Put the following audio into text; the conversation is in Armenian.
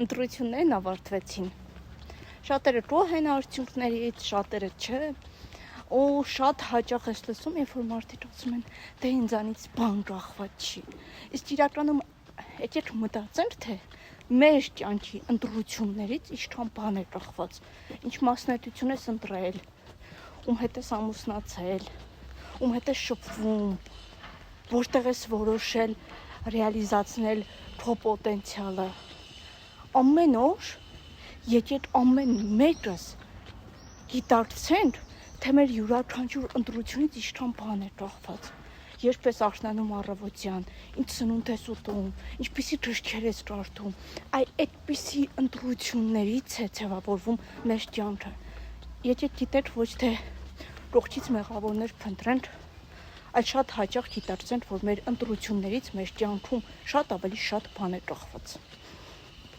ընտրություններն ավարտվեցին։ Շատերը գոհ են արդյունքներից, շատերը չէ։ Ու շատ հաճախ ես լսում, երբ որ մարդիկ ասում են, դե ինձանից բան կախված չի։ Իսկ իրականում եկեք մտածենք, թե մեր կյանքի ընտրություններից ինչքան բան է կախված։ Ինչ մասնագիտություն ես ընտրել, ում հետ ես ամուսնացել, ում հետ ես շփվում, որտեղ ես որոշել ռեալիզացնել քո պոտենցիալը։ Ամեն օր եկեք ամեն մեկս գիտակցենք, թե մեր յուրաքանչյուր ընտրությունից ինչքան բան է կախված։ Երբ ես արթնանում առավոտյան, ինչ սնունդ ես ուտում, ինչպիսի գրքեր ես կարդում, այդպիսի ընտրություններից է ձևավորվում մեր կյանքը։ Եկեք գիտեք ոչ թե կողքից մեղավորներ փնտրենք, այլ շատ հաճախ գիտակցենք, որ մեր ընտրություններից մեր կյանքում շատ ավելի շատ բան է կախված։